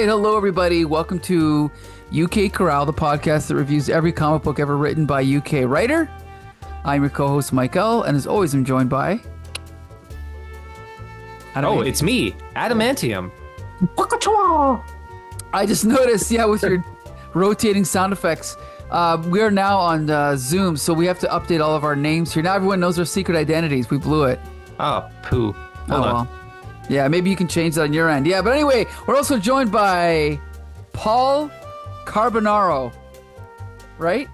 right, hello everybody. Welcome to UK CORRAL, the podcast that reviews every comic book ever written by a UK writer. I'm your co-host Mike L, and as always, I'm joined by... It's me, Adamantium. I just noticed, with your rotating sound effects. We are now on Zoom, so we have to update all of our names here. Now everyone knows our secret identities. We blew it. Oh, poo. Hold on. Well. Yeah, maybe you can change that on your end. Yeah, but anyway, we're also joined by Paul Carbonaro. Right?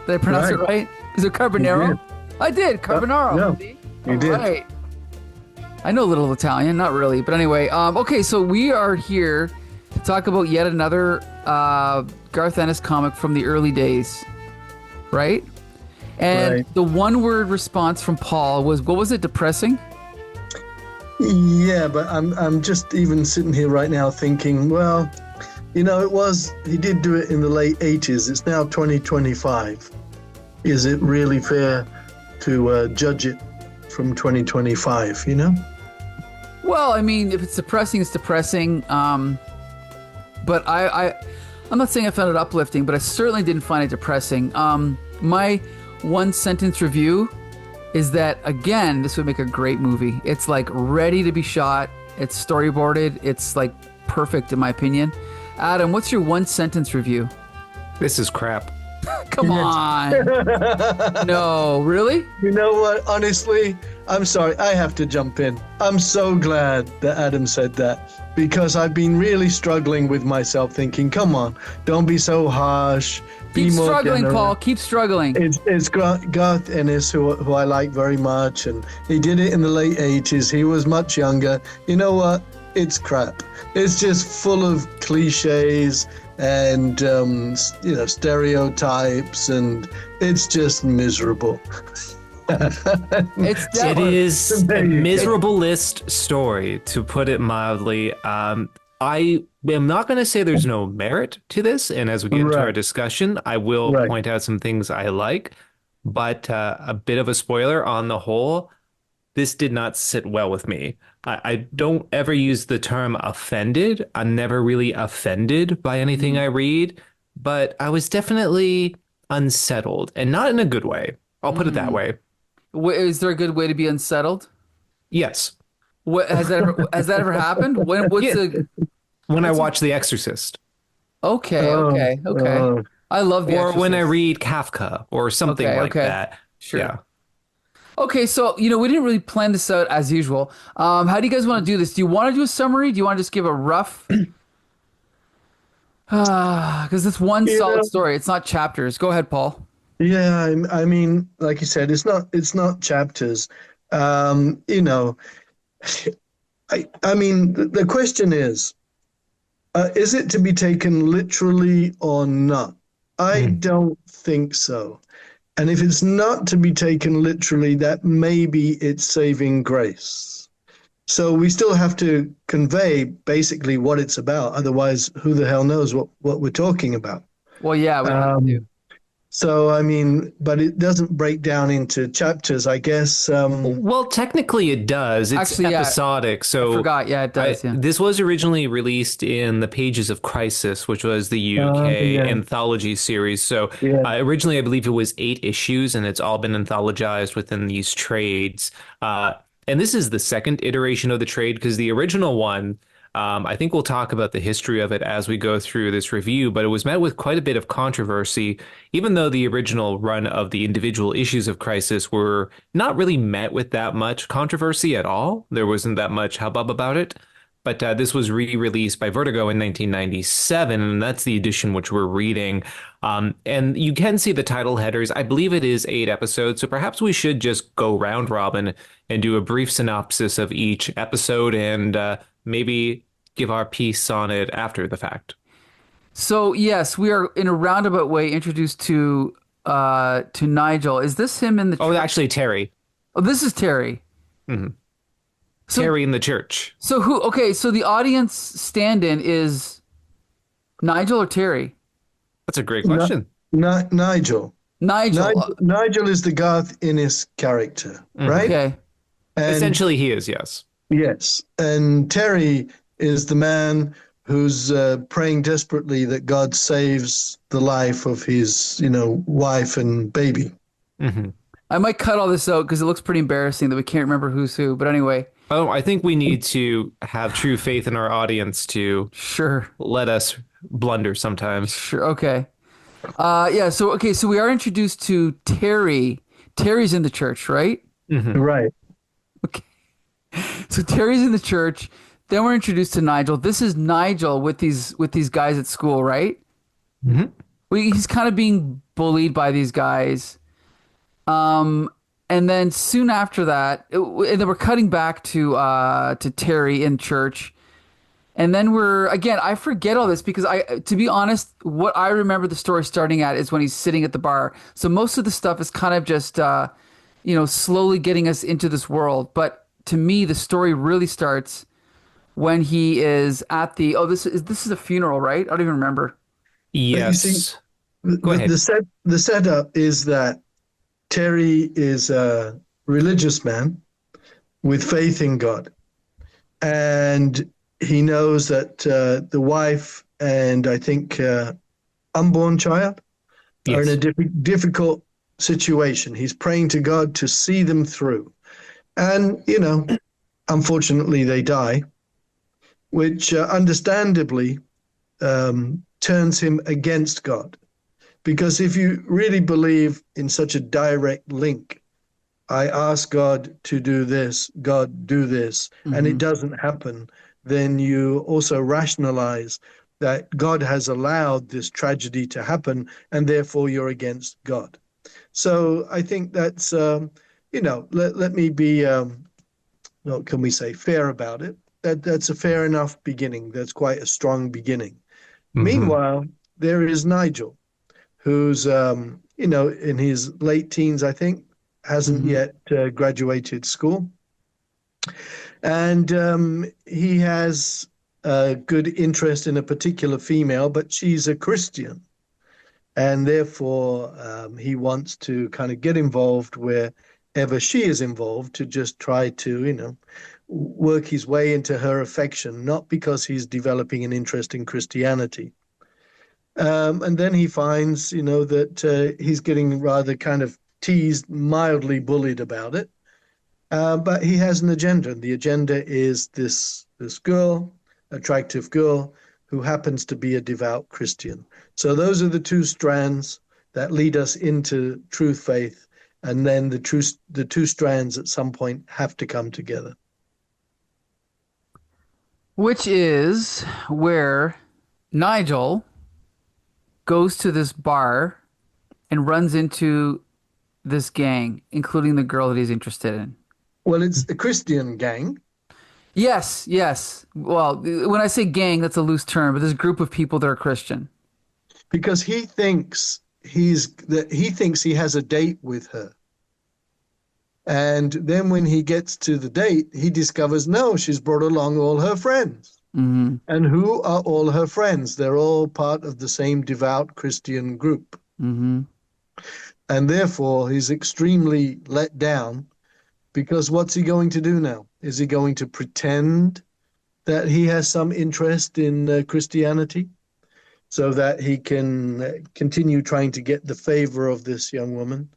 Did I pronounce it right? Is it Carbonaro? I did. Carbonaro. Yeah, you did. Right. I know a little Italian, not really, but anyway. Okay, so we are here to talk about yet another Garth Ennis comic from the early days, right? And the one-word response from Paul was, what was it, depressing? Yeah, but I'm just even sitting here right now thinking, well, he did do it in the late 80s. It's now 2025. Is it really fair to judge it from 2025, Well, I mean, if it's depressing, it's depressing. But I'm not saying I found it uplifting, but I certainly didn't find it depressing. My one sentence review is that, again, this would make a great movie. It's like ready to be shot. It's storyboarded. It's like perfect in my opinion. Adam, what's your one sentence review? This is crap. Come on. No, really? You know what? Honestly, I'm sorry. I have to jump in. I'm so glad that Adam said that, because I've been really struggling with myself thinking, come on, don't be so harsh. Keep struggling, Paul. Keep struggling. It's Garth Ennis, who I like very much, and he did it in the late 80s. He was much younger. You know what? It's crap. It's just full of cliches and stereotypes, and it's just miserable. It is a miserable list story, to put it mildly. I am not going to say there's no merit to this, and as we get into our discussion, I will point out some things I like, but a bit of a spoiler on the whole, this did not sit well with me. I don't ever use the term offended. I'm never really offended by anything I read, but I was definitely unsettled, and not in a good way. I'll put it that way. Is there a good way to be unsettled? Yes. What has that ever happened? When I watch The Exorcist. Okay. I love The Exorcist. Or when I read Kafka or something like that. Sure. Yeah. Okay, so, we didn't really plan this out as usual. How do you guys want to do this? Do you want to do a summary? Do you want to just give a rough... Because it's one solid story. It's not chapters. Go ahead, Paul. Yeah, I mean, like you said, it's not chapters. I mean, the question is it to be taken literally or not? I don't think so. And if it's not to be taken literally, that maybe it's saving grace. So we still have to convey basically what it's about. Otherwise, who the hell knows what we're talking about? Well, yeah, we don't have to. So, I mean, but it doesn't break down into chapters, I guess. Well, technically it does. It's actually episodic. So I forgot. Yeah, it does. This was originally released in the Pages of Crisis, which was the UK anthology series. So originally, I believe it was 8 issues, and it's all been anthologized within these trades. And this is the second iteration of the trade, because the original one, I think we'll talk about the history of it as we go through this review, but it was met with quite a bit of controversy, even though the original run of the individual issues of Crisis were not really met with that much controversy at all. There wasn't that much hubbub about it. But this was re-released by Vertigo in 1997, and that's the edition which we're reading. And you can see the title headers. I believe it is 8 episodes, so perhaps we should just go round robin and do a brief synopsis of each episode and maybe give our piece on it after the fact. So, yes, we are in a roundabout way introduced to Nigel. Is this him in the... Oh, actually, Terry. Oh, this is Terry. Mm-hmm. So, Terry in the church. So who? Okay, so the audience stand-in is Nigel or Terry? That's a great question. Nigel. Nigel is the Garth Ennis character, right? Okay. And essentially, he is, yes. Yes, and Terry is the man who's praying desperately that God saves the life of his, wife and baby. Hmm. I might cut all this out because it looks pretty embarrassing that we can't remember who's who. But anyway, Oh, I think we need to have true faith in our audience to sure, let us blunder sometimes. sure, okay. Yeah. So okay. So we are introduced to Terry. Terry's in the church, right? Hmm. Right. Okay. So Terry's in the church. Then we're introduced to Nigel. This is Nigel with these guys at school, right? Hmm. He's kind of being bullied by these guys. Um, and then soon after that, and then we're cutting back to Terry in church. And then I forget all this because to be honest, what I remember the story starting at is when he's sitting at the bar. So most of the stuff is kind of just, slowly getting us into this world. But to me, the story really starts when he is at this is a funeral, right? I don't even remember. You see, Yes. Go the, ahead. the set the setup is that Terry is a religious man with faith in God, and he knows that the wife and I think unborn child are in a Yes. difficult situation. He's praying to God to see them through, and unfortunately, they die, which understandably turns him against God. Because if you really believe in such a direct link, I ask God to do this, God do this, and it Hmm. doesn't happen, then you also rationalize that God has allowed this tragedy to happen, and therefore you're against God. So I think that's, let me be, what can we say, fair about it. That's a fair enough beginning. That's quite a strong beginning. Hmm. Meanwhile, there is Nigel, who's in his late teens, I think, hasn't Hmm. yet graduated school, and he has a good interest in a particular female, but she's a Christian, and therefore he wants to kind of get involved wherever she is involved to just try to, work his way into her affection, not because he's developing an interest in Christianity. And then he finds, that he's getting rather kind of teased, mildly bullied about it. But he has an agenda, and the agenda is this girl, attractive girl, who happens to be a devout Christian. So those are the two strands that lead us into truth faith, and then the two strands at some point have to come together. Which is where Nigel goes to this bar and runs into this gang, including the girl that he's interested in. Well, it's a Christian gang Yes, yes. Well, when I say gang, that's a loose term, but there's a group of people that are Christian. because he thinks he has a date with her. And then when he gets to the date, he discovers no, she's brought along all her friends. Hmm. And who are all her friends? They're all part of the same devout Christian group. Hmm. And therefore, he's extremely let down because what's he going to do now? Is he going to pretend that he has some interest in Christianity so that he can continue trying to get the favor of this young woman?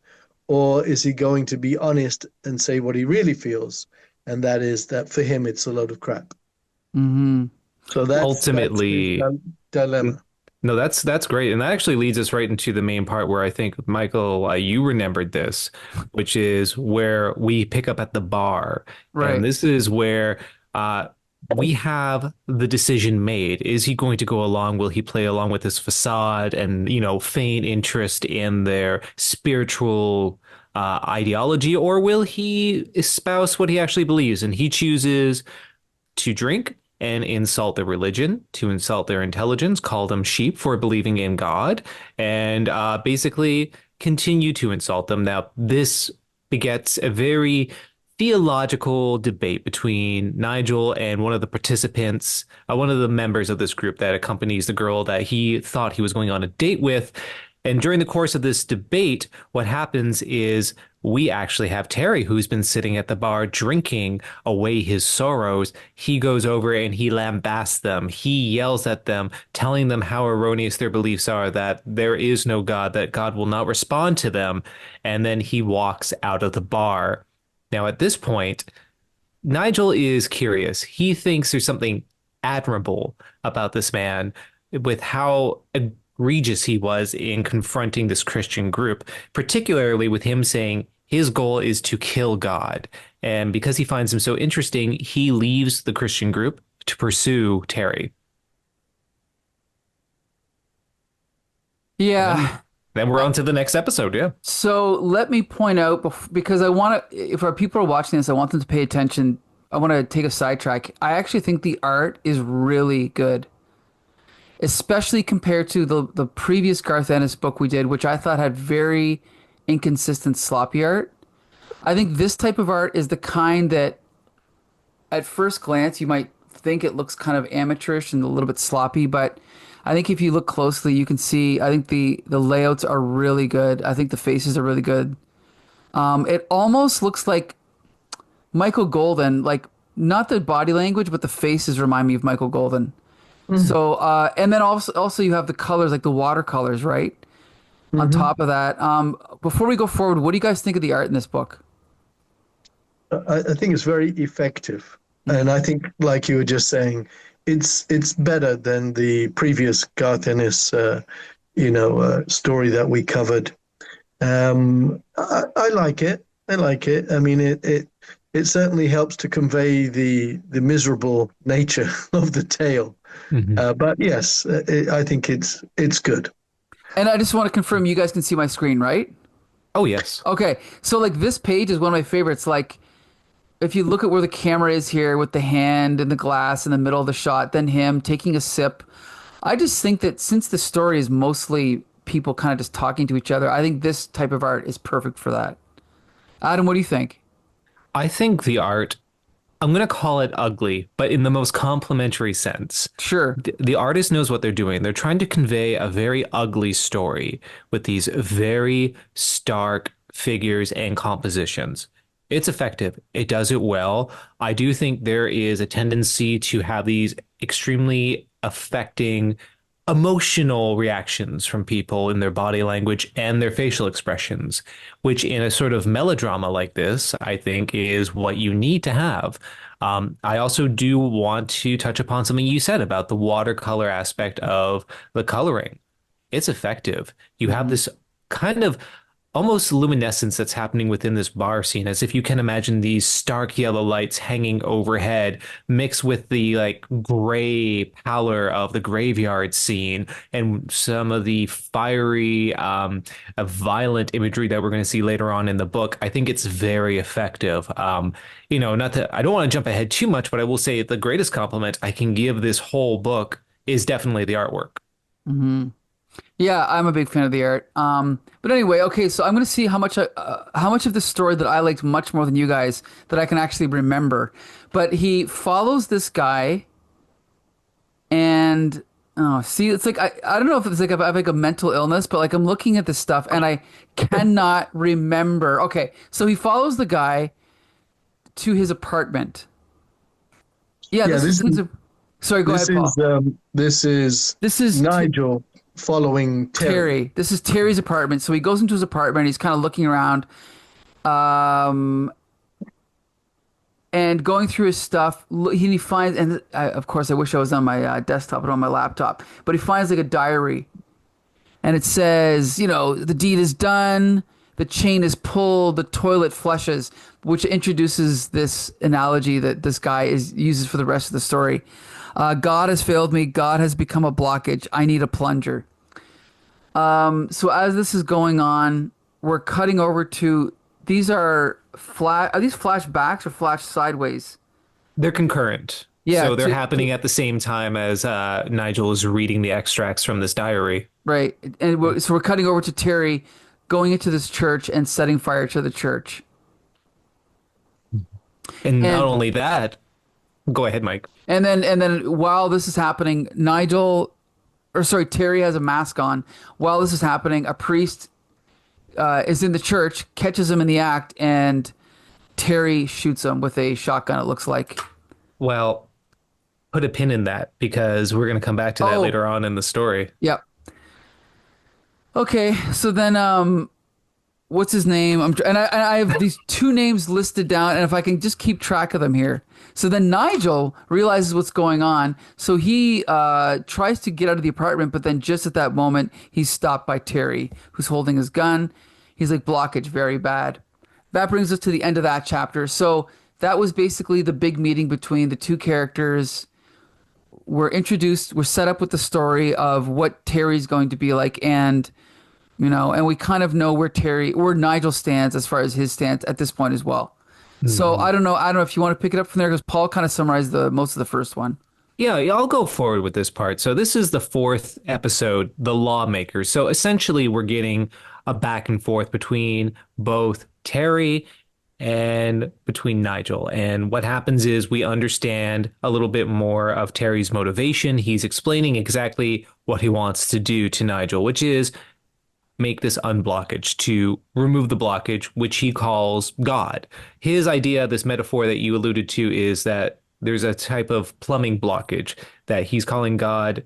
Or is he going to be honest and say what he really feels? And that is that for him, it's a load of crap. Hmm. So that's his Ultimately, dilemma. no, that's great, and that actually leads us right into the main part where I think Michael, you remembered this, which is where we pick up at the bar, and Right. this is where we have the decision made. Is he going to go along? Will he play along with this facade and feign interest in their spiritual ideology, or will he espouse what he actually believes? And he chooses to drink and insult their religion, to insult their intelligence, call them sheep for believing in God, and basically continue to insult them. Now, this begets a very theological debate between Nigel and one of the participants, one of the members of this group that accompanies the girl that he thought he was going on a date with. And during the course of this debate, what happens is we actually have Terry, who's been sitting at the bar drinking away his sorrows. He goes over and he lambasts them. He yells at them, telling them how erroneous their beliefs are, that there is no God, that God will not respond to them. And then he walks out of the bar. Now, at this point, Nigel is curious. He thinks there's something admirable about this man with how egregious he was in confronting this Christian group, particularly with him saying his goal is to kill God. And because he finds him so interesting, he leaves the Christian group to pursue Terry. Yeah. Then we're on to the next episode. Yeah. So let me point out, because I want to, if our people are watching this, I want them to pay attention. I want to take a sidetrack. I actually think the art is really good, especially compared to the previous Garth Ennis book we did, which I thought had very inconsistent, sloppy art. I think this type of art is the kind that, at first glance, you might think it looks kind of amateurish and a little bit sloppy, but I think if you look closely, you can see, I think the layouts are really good. I think the faces are really good. It almost looks like Michael Golden, like not the body language, but the faces remind me of Michael Golden. So, and then also you have the colors, like the watercolors, right? On top of that. Before we go forward, what do you guys think of the art in this book? I think it's very effective. And I think, like you were just saying, it's better than the previous Garth Ennis, story that we covered. I like it. I like it. I mean, it certainly helps to convey the miserable nature of the tale. But yes, I think it's good. And I just want to confirm you guys can see my screen, right? Oh, yes. Okay. So like this page is one of my favorites. Like if you look at where the camera is here with the hand and the glass in the middle of the shot, then him taking a sip. I just think that since the story is mostly people kind of just talking to each other, I think this type of art is perfect for that. Adam, what do you think? I think the art, I'm going to call it ugly, but in the most complimentary sense. Sure. The artist knows what they're doing. They're trying to convey a very ugly story with these very stark figures and compositions. It's effective. It does it well. I do think there is a tendency to have these extremely affecting emotional reactions from people in their body language and their facial expressions, which in a sort of melodrama like this, I think is what you need to have. I also do want to touch upon something you said about the watercolor aspect of the coloring. It's effective. You have this kind of almost luminescence that's happening within this bar scene, as if you can imagine these stark yellow lights hanging overhead mixed with the like gray pallor of the graveyard scene and some of the fiery violent imagery that we're going to see later on in the book. I think it's very effective. Not that I don't want to jump ahead too much, but I will say the greatest compliment I can give this whole book is definitely the artwork. Yeah, I'm a big fan of the art. But anyway, okay, so I'm going to see how much of the story that I liked much more than you guys that I can actually remember. But he follows this guy, and see, it's like I don't know if it's like I have like a mental illness, but like I'm looking at this stuff and I cannot remember. Okay, so he follows the guy to his apartment. Yeah, sorry, go ahead, Paul. This is Nigel following Terry. This is Terry's apartment. So he goes into his apartment. He's kind of looking around, and going through his stuff. He finds, and of course, I wish I was on my desktop and on my laptop. But he finds like a diary, and it says, the deed is done, the chain is pulled, the toilet flushes, which introduces this analogy that this guy uses for the rest of the story. God has failed me. God has become a blockage. I need a plunger. So as this is going on, we're cutting over to, these are these flashbacks or flash sideways? They're concurrent. Yeah. So they're happening at the same time as Nigel is reading the extracts from this diary. Right. And so we're cutting over to Terry going into this church and setting fire to the church. And not only that, go ahead, Mike. And then while this is happening, Terry has a mask on. While this is happening, a priest is in the church, catches him in the act, and Terry shoots him with a shotgun, it looks like. Well, put a pin in that because we're going to come back to that Oh, later on in the story. yep. Okay, so then what's his name? I have these two names listed down, and if I can just keep track of them here. So then Nigel realizes what's going on, so he tries to get out of the apartment, but then just at that moment, he's stopped by Terry, who's holding his gun. He's like, blockage, very bad. That brings us to the end of that chapter. So that was basically the big meeting between the two characters. We're set up with the story of what Terry's going to be like, and and we kind of know where Nigel stands as far as his stance at this point as well. So Mhm. I don't know if you want to pick it up from there because Paul kind of summarized the most of the first one. Yeah, I'll go forward with this part. So this is the fourth episode, The Lawmakers. So essentially, we're getting a back and forth between both Terry and between Nigel. And what happens is we understand a little bit more of Terry's motivation. He's explaining exactly what he wants to do to Nigel, which is make this unblockage, to remove the blockage, which he calls God. His idea, this metaphor that you alluded to, is that there's a type of plumbing blockage that he's calling God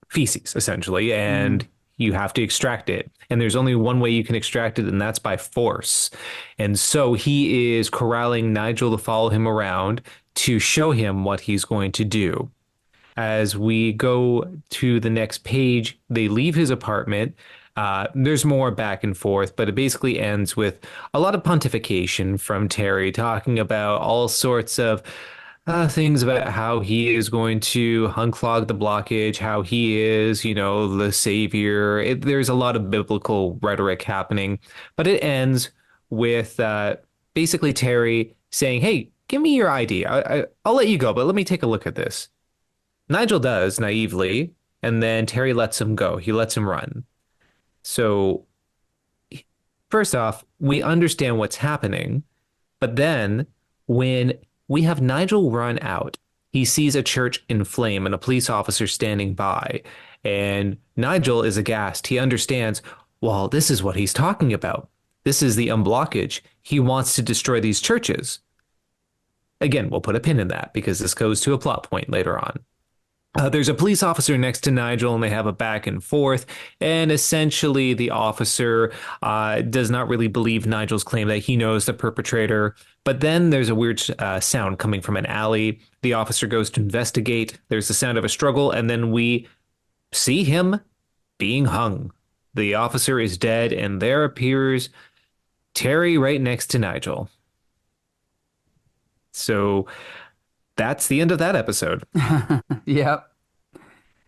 feces, essentially, and you have to extract it. And there's only one way you can extract it, and that's by force. And so he is corralling Nigel to follow him around to show him what he's going to do. As we go to the next page, they leave his apartment. There's more back and forth, but it basically ends with a lot of pontification from Terry talking about all sorts of things about how he is going to unclog the blockage, how he is, the savior. There's a lot of biblical rhetoric happening, but it ends with basically Terry saying, "Hey, give me your ID. I'll let you go, but let me take a look at this." Nigel does naively, and then Terry lets him go. He lets him run. So, first off, we understand what's happening, but then when we have Nigel run out, he sees a church in flame and a police officer standing by, and Nigel is aghast. He understands, well, this is what he's talking about. This is the unblockage. He wants to destroy these churches. Again, we'll put a pin in that because this goes to a plot point later on. There's a police officer next to Nigel, and they have a back and forth. And essentially, the officer does not really believe Nigel's claim that he knows the perpetrator. But then there's a weird sound coming from an alley. The officer goes to investigate. There's the sound of a struggle, and then we see him being hung. The officer is dead, and there appears Terry right next to Nigel. So that's the end of that episode. Yep.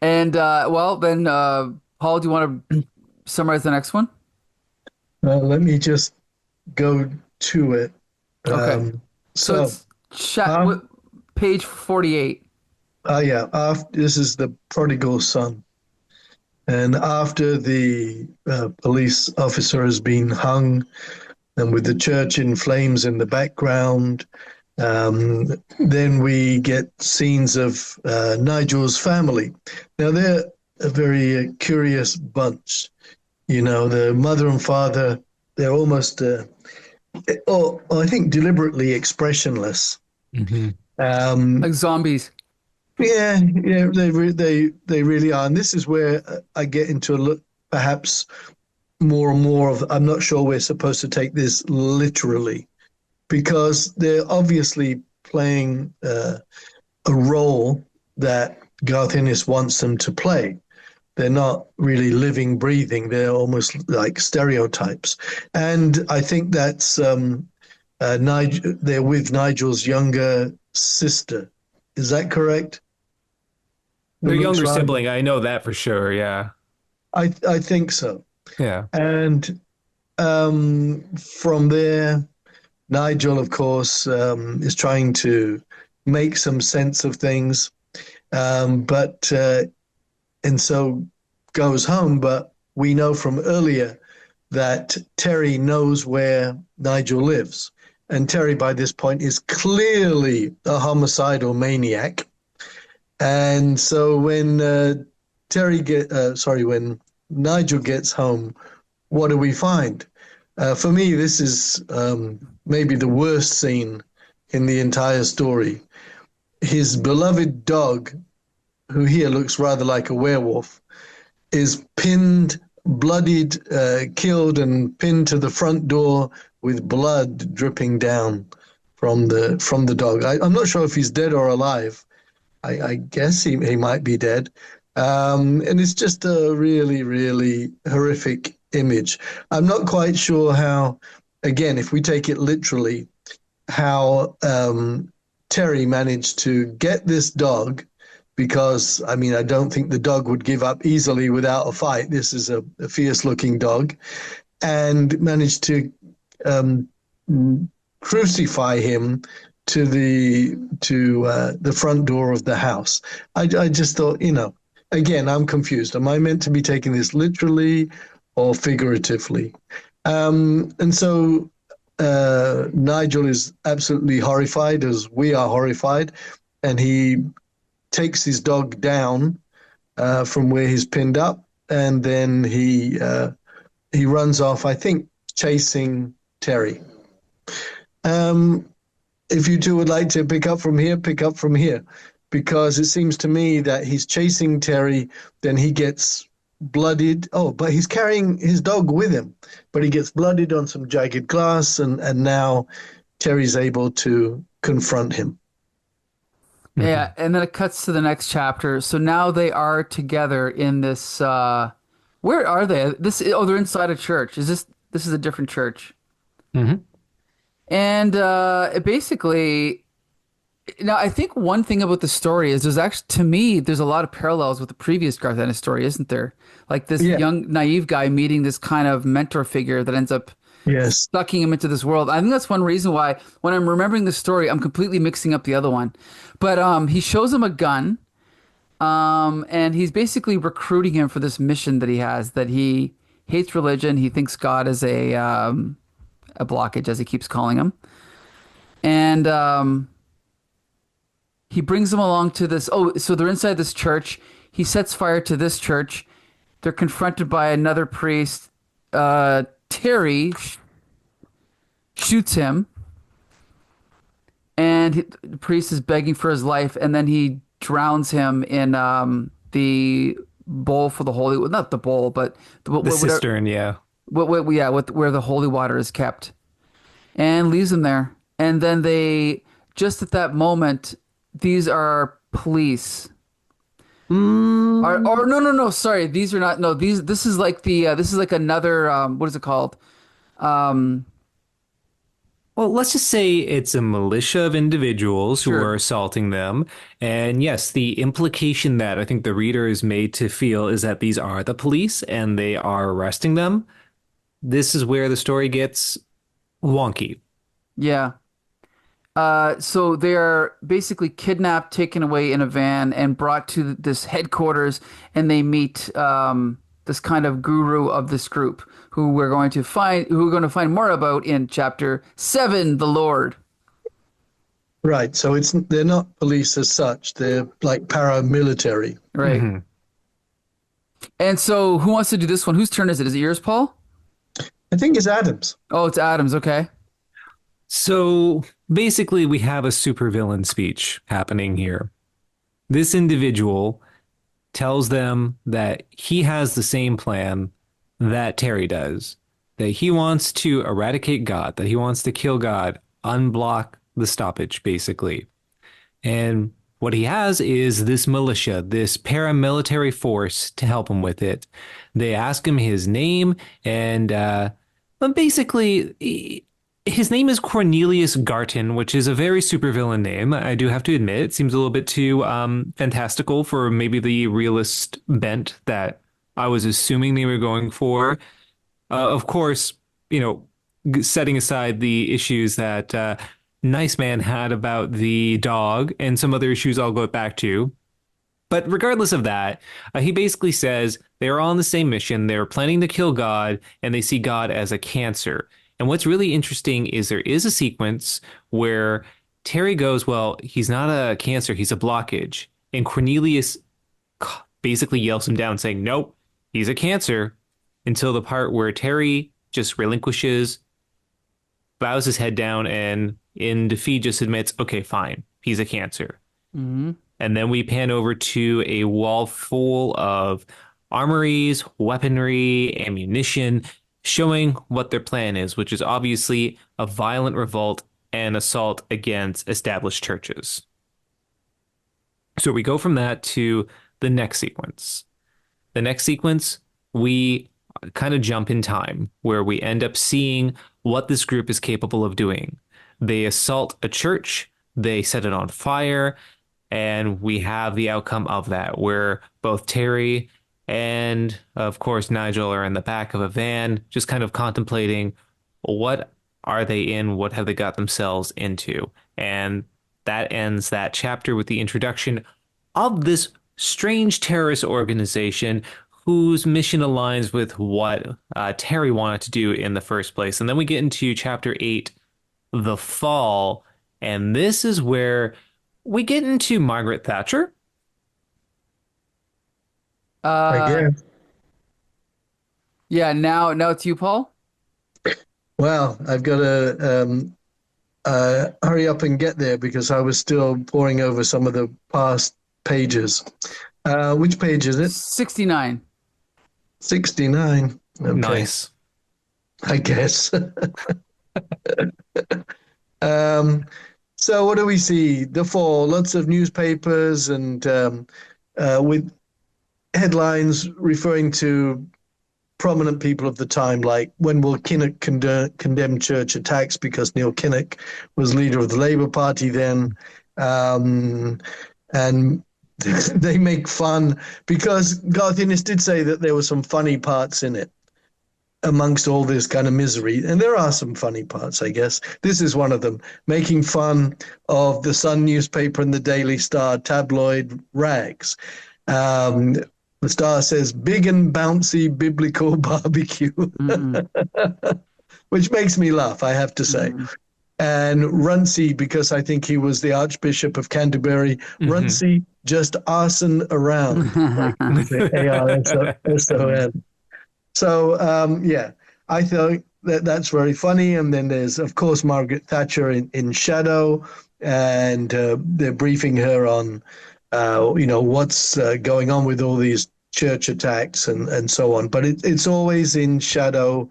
And well, then, Paul, do you want to summarize the next one? Let me just go to it. Okay. So it's page 48. Yeah. This is the prodigal son. And after the police officer has been hung, and with the church in flames in the background, then we get scenes of Nigel's family. Now, they're a very curious bunch. The mother and father, they're almost, I think, deliberately expressionless. Mm-hmm. Like zombies. Yeah, they really are. And this is where I get into a look, perhaps more and more of, I'm not sure we're supposed to take this literally, because they're obviously playing a role that Garth Ennis wants them to play. They're not really living, breathing. They're almost like stereotypes. And I think that's they're with Nigel's younger sister. Is that correct? Their younger sibling, I know that for sure, yeah. I think so. Yeah. And from there, Nigel, of course, is trying to make some sense of things, but and so goes home. But we know from earlier that Terry knows where Nigel lives, and Terry, by this point, is clearly a homicidal maniac. And so when when Nigel gets home, what do we find? For me, this is maybe the worst scene in the entire story. His beloved dog, who here looks rather like a werewolf, is pinned, bloodied, killed, and pinned to the front door with blood dripping down from the dog. I'm not sure if he's dead or alive. I guess he might be dead. And it's just a really, really horrific image. I'm not quite sure how, again, if we take it literally, how Terry managed to get this dog, because, I mean, I don't think the dog would give up easily without a fight. This is a fierce looking dog, and managed to crucify him to the front door of the house. I just thought, again, I'm confused. Am I meant to be taking this literally or figuratively? And so Nigel is absolutely horrified, as we are horrified, and he takes his dog down from where he's pinned up, and then he runs off, I think, chasing Terry. If you two would like to pick up from here, because it seems to me that he's chasing Terry, then he gets bloodied. Oh, but he's carrying his dog with him, but he gets bloodied on some jagged glass, and now Terry's able to confront him. Yeah, and then it cuts to the next chapter. So now they are together in this. Where are they? They're inside a church. This is a different church? Mm-hmm. And it basically, now I think one thing about the story is to me, there's a lot of parallels with the previous Garth Ennis story, isn't there? Like this young, naive guy meeting this kind of mentor figure that ends up sucking him into this world. I think that's one reason why when I'm remembering the story, I'm completely mixing up the other one. But he shows him a gun, and he's basically recruiting him for this mission that he has, that he hates religion. He thinks God is a blockage, as he keeps calling him. And he brings them along to this. Oh, so they're inside this church. He sets fire to this church. They're confronted by another priest. Terry shoots him. And the priest is begging for his life. And then he drowns him in the bowl for the holy... Not the bowl, but... The cistern, yeah. Where the holy water is kept, and leaves them there. And then they, just at that moment, these are police. No, sorry, these are not. No, this is like another. What is it called? Well, let's just say it's a militia of individuals who are assaulting them. And yes, the implication that I think the reader is made to feel is that these are the police and they are arresting them. This is where the story gets wonky. Yeah. So they are basically kidnapped, taken away in a van, and brought to this headquarters, and they meet this kind of guru of this group, who we're going to find more about in chapter 7, The Lord. Right. So they're not police as such. They're like paramilitary. Right. Mm-hmm. And so who wants to do this one? Whose turn is it? Is it yours, Paul? I think it's Adams. Oh, it's Adams. Okay. So basically, we have a supervillain speech happening here. This individual tells them that he has the same plan that Terry does, that he wants to eradicate God, that he wants to kill God, unblock the stoppage, basically. And what he has is this militia, this paramilitary force to help him with it. They ask him his name, and basically, his name is Cornelius Garton, which is a very supervillain name. I do have to admit, it seems a little bit too fantastical for maybe the realist bent that I was assuming they were going for. Of course, setting aside the issues that Nice Man had about the dog and some other issues I'll go back to. But regardless of that, he basically says they're all on the same mission. They're planning to kill God, and they see God as a cancer. And what's really interesting is there is a sequence where Terry goes, well, he's not a cancer, he's a blockage. And Cornelius basically yells him down saying, nope, he's a cancer. until the part where Terry just relinquishes, bows his head down, and in defeat just admits, okay, fine, he's a cancer. Mm-hmm. And then we pan over to a wall full of armories, weaponry, ammunition, showing what their plan is, which is obviously a violent revolt and assault against established churches. So we go from that to the next sequence. The next sequence, we kind of jump in time where we end up seeing what this group is capable of doing. They assault a church, they set it on fire, and we have the outcome of that, where both Terry and, of course, Nigel are in the back of a van, just kind of contemplating what are they in, what have they got themselves into. And that ends that chapter with the introduction of this strange terrorist organization whose mission aligns with what Terry wanted to do in the first place. And then we get into chapter 8, The Fall, and this is where we get into Margaret Thatcher. I guess. Yeah, now it's you, Paul. Well, I've got to hurry up and get there because I was still poring over some of the past pages. Which page is it? 69. 69. Okay. Nice. I guess. So what do we see? The Fall, lots of newspapers and with headlines referring to prominent people of the time, like when will Kinnock condemn church attacks, because Neil Kinnock was leader of the Labour Party then. And they make fun because Garth Ennis did say that there were some funny parts in it amongst all this kind of misery. And there are some funny parts, I guess. This is one of them, making fun of the Sun newspaper and the Daily Star tabloid rags. The Star says, big and bouncy biblical barbecue, which makes me laugh, I have to say. And Runcie, because I think he was the Archbishop of Canterbury, Runcie just arson around, like A-R-S-O-N. So, yeah, I thought that's very funny. And then there's, of course, Margaret Thatcher in shadow, and they're briefing her on, what's going on with all these church attacks and so on. But it's always in shadow.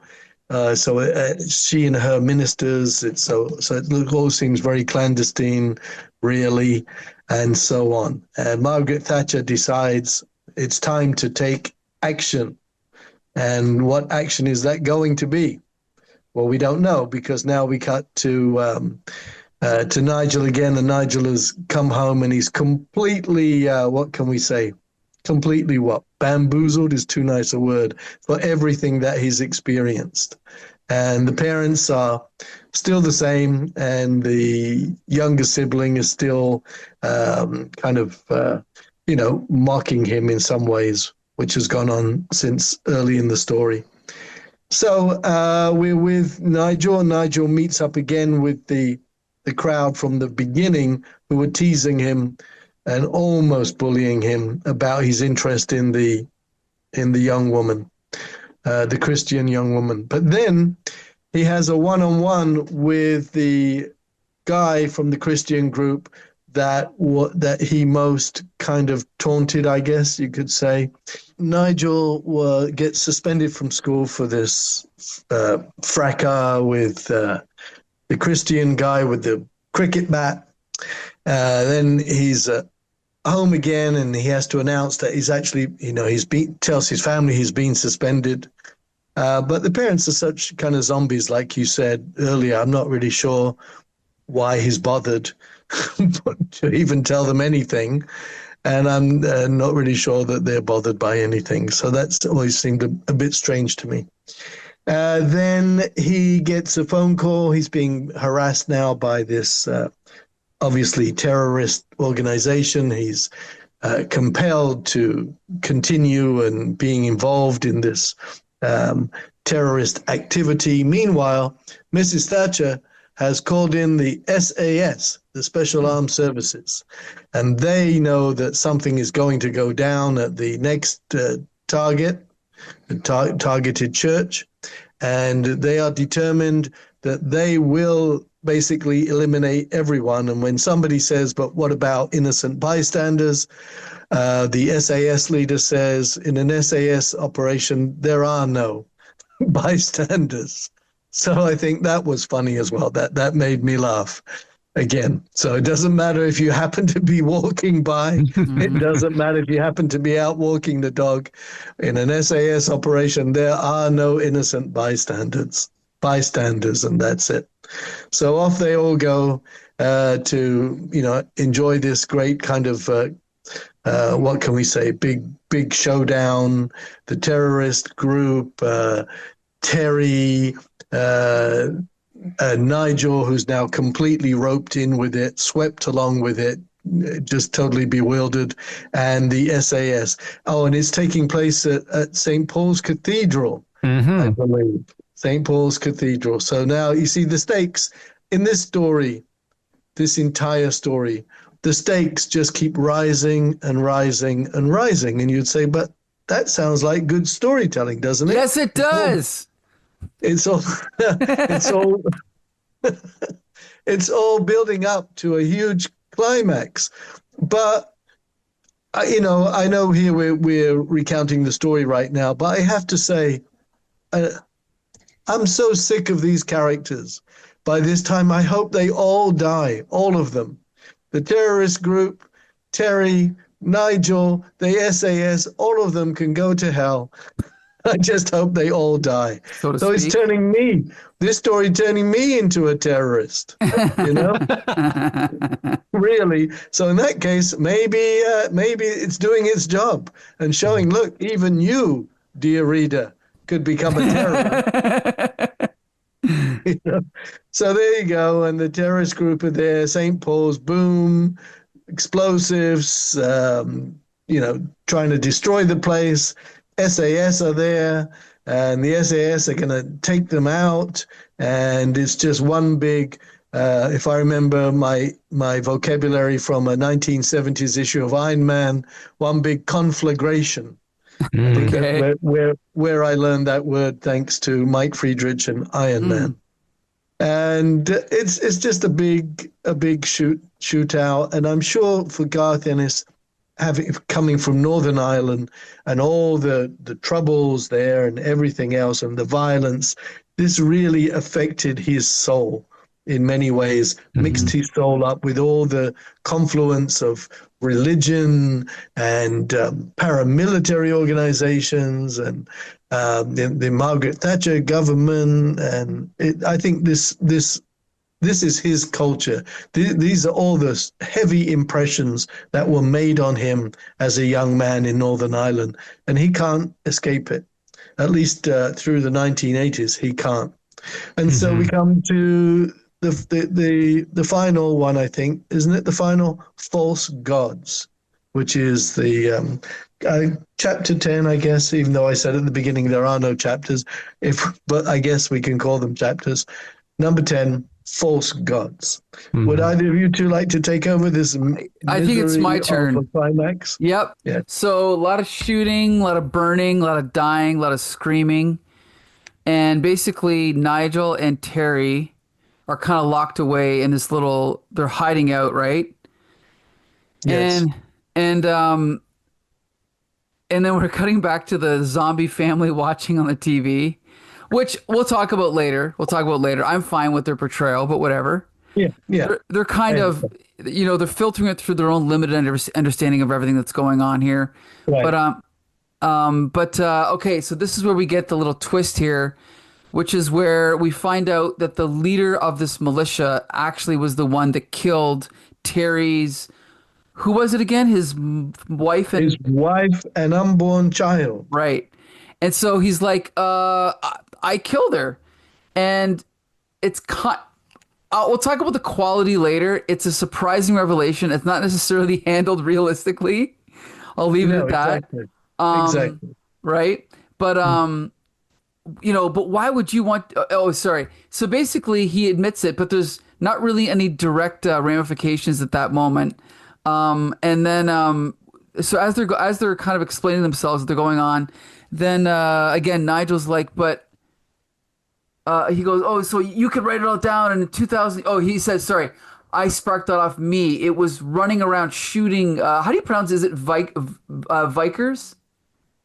So she and her ministers, so it all seems very clandestine, really, and so on. And Margaret Thatcher decides it's time to take action. And what action is that going to be? Well, we don't know, because now we cut to Nigel again, and Nigel has come home and he's completely, what can we say? Completely what? Bamboozled is too nice a word for everything that he's experienced. And the parents are still the same, and the younger sibling is still mocking him in some ways, which has gone on since early in the story. So we're with Nigel, and Nigel meets up again with the crowd from the beginning who were teasing him and almost bullying him about his interest in the young woman, the Christian young woman. But then he has a one-on-one with the guy from the Christian group that he most kind of taunted, I guess you could say. Nigel gets suspended from school for this fracas with the Christian guy with the cricket bat. Then he's home again, and he has to announce that he's actually, tells his family he's been suspended. But the parents are such kind of zombies, like you said earlier. I'm not really sure why he's bothered to even tell them anything. And I'm not really sure that they're bothered by anything. So that's always seemed a bit strange to me. Then he gets a phone call. He's being harassed now by this obviously terrorist organization. He's compelled to continue and being involved in this terrorist activity. Meanwhile, Mrs. Thatcher has called in the SAS, the Special Armed Services, and they know that something is going to go down at the next target, a targeted church, and they are determined that they will basically eliminate everyone. And when somebody says, but what about innocent bystanders? The SAS leader says, in an SAS operation, there are no bystanders. So I think that was funny as well. That made me laugh again. So it doesn't matter if you happen to be walking by. It doesn't matter if you happen to be out walking the dog. In an SAS operation, there are no innocent bystanders, and that's it. So off they all go to enjoy this great kind of what can we say? Big showdown. The terrorist group, Terry, Nigel, who's now completely roped in with it, swept along with it, just totally bewildered, and the SAS. Oh, and it's taking place at St. Paul's Cathedral, I believe. St. Paul's Cathedral. So now you see the stakes in this story, this entire story, the stakes just keep rising and rising and rising. And you'd say, but that sounds like good storytelling, doesn't it? Yes, it does. It's all, it's all, it's all building up to a huge climax. But I know here we're recounting the story right now, but I have to say, I'm so sick of these characters. By this time, I hope they all die, all of them. The terrorist group, Terry, Nigel, the SAS, all of them can go to hell. I just hope they all die. So it's turning this story turning me into a terrorist, really. So in that case, maybe it's doing its job and showing, look, even you, dear reader, could become a terrorist. So there you go. And the terrorist group are there, St. Paul's, boom, explosives, trying to destroy the place. SAS are there, and the SAS are going to take them out, and it's just one big, if I remember my vocabulary from a 1970s issue of Iron Man, one big conflagration. I think that's where I learned that word, thanks to Mike Friedrich and Iron Man. And it's just a big shootout, and I'm sure for Garth Ennis, coming from Northern Ireland and all the troubles there and everything else and the violence, this really affected his soul in many ways, mixed his soul up with all the confluence of religion and paramilitary organizations and the Margaret Thatcher government. And I think this is his culture. These are all the heavy impressions that were made on him as a young man in Northern Ireland, and he can't escape it. At least through the 1980s, he can't. And so we come to the final one, I think, isn't it? The final, False Gods, which is the chapter 10, I guess, even though I said at the beginning there are no chapters, but I guess we can call them chapters. Number 10, False Gods. Would either of you two like to take over this? I think it's my turn. Climax? Yep. Yeah. So a lot of shooting, a lot of burning, a lot of dying, a lot of screaming. And basically Nigel and Terry are kind of locked away in this they're hiding out, right? Yes. And then we're cutting back to the zombie family watching on the TV, which we'll talk about later. I'm fine with their portrayal, but whatever. Yeah. They're kind of, they're filtering it through their own limited understanding of everything that's going on here. Right. But okay, so this is where we get the little twist here, which is where we find out that the leader of this militia actually was the one that killed Terry's, who was it again? His wife and unborn child. Right. And so he's like, I killed her. And it's we'll talk about the quality later. It's a surprising revelation. It's not necessarily handled realistically. I'll leave it at that. Exactly. Right. But, but why would you want, sorry. So basically he admits it, but there's not really any direct ramifications at that moment. And then so as they're kind of explaining themselves, they're going on. Then again, Nigel's like, but he goes, oh, so you could write it all down. And in 2000, oh, he says, sorry, I sparked that off me. It was running around shooting. How do you pronounce? Is it Vikers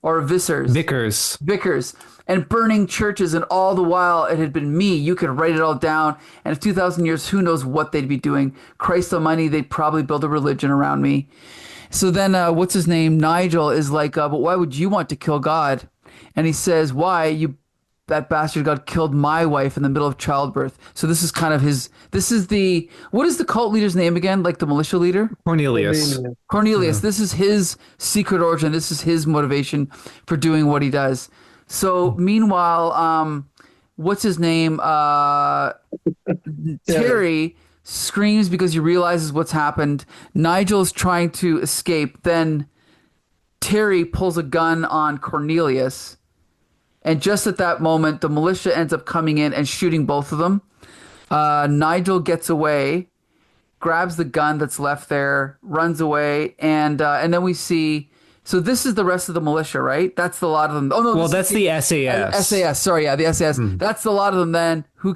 or Vissers? Vickers, and burning churches, and all the while it had been me. You could write it all down, and in 2,000 years, who knows what they'd be doing? Christ Almighty, they'd probably build a religion around me. So then, what's his name? Nigel is like, but why would you want to kill God? And he says, why? That bastard God killed my wife in the middle of childbirth. So this is kind of what is the cult leader's name again? Like the militia leader? Cornelius. Cornelius. Yeah. This is his secret origin. This is his motivation for doing what he does. So meanwhile, what's his name? Terry screams because he realizes what's happened. Nigel's trying to escape. Then Terry pulls a gun on Cornelius. And just at that moment, the militia ends up coming in and shooting both of them. Nigel gets away, grabs the gun that's left there, runs away, and then we see. So this is the rest of the militia, right? That's the lot of them. Oh no, well, that's the SAS. SAS, sorry, yeah, the SAS. That's the lot of them. Then who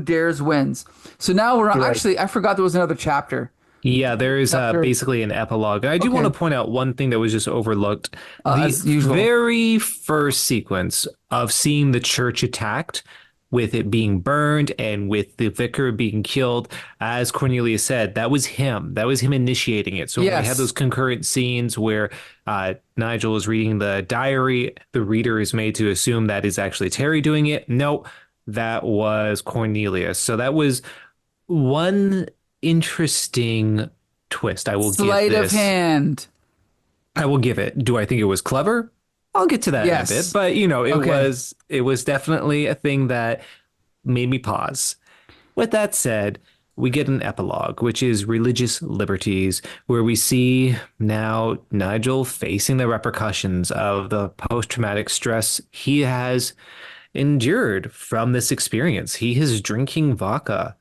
dares wins. So now we're actually. I forgot there was another chapter. Yeah, there is basically an epilogue. I do want to point out one thing that was just overlooked. The very first sequence of seeing the church attacked, with it being burned and with the vicar being killed, as Cornelius said, that was him. That was him initiating it. So when we had those concurrent scenes where Nigel is reading the diary, the reader is made to assume that is actually Terry doing it. No, that was Cornelius. So that was one interesting twist. I will give this. Sleight of hand. I will give it. Do I think it was clever? I'll get to that in a bit. But it was definitely a thing that made me pause. With that said, we get an epilogue, which is religious liberties, where we see now Nigel facing the repercussions of the post-traumatic stress he has endured from this experience. He is drinking vodka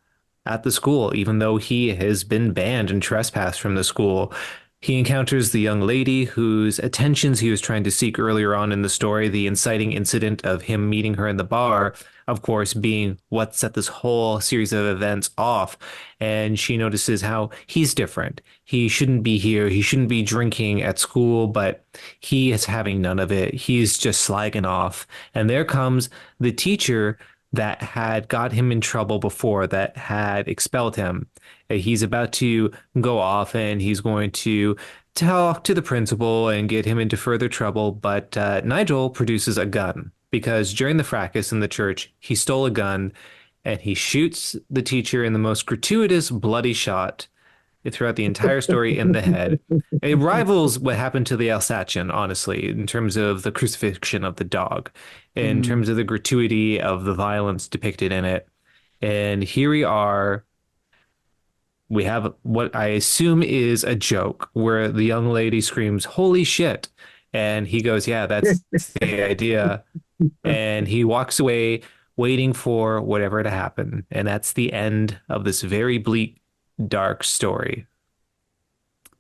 at the school, even though he has been banned and trespassed from the school. He encounters the young lady whose attentions he was trying to seek earlier on in the story, the inciting incident of him meeting her in the bar, of course, being what set this whole series of events off. And she notices how he's different. He shouldn't be here. He shouldn't be drinking at school, but he is having none of it. He's just slagging off. And there comes the teacher that had got him in trouble before, that had expelled him. He's about to go off and he's going to talk to the principal and get him into further trouble. But Nigel produces a gun because during the fracas in the church, he stole a gun and he shoots the teacher in the most gratuitous, bloody shot throughout the entire story in the head. It rivals what happened to the Alsatian, honestly, in terms of the crucifixion of the dog, in terms of the gratuity of the violence depicted in it. And here we have what I assume is a joke where the young lady screams, "Holy shit." And he goes, "Yeah, that's the idea." And he walks away waiting for whatever to happen. And that's the end of this very bleak, dark story.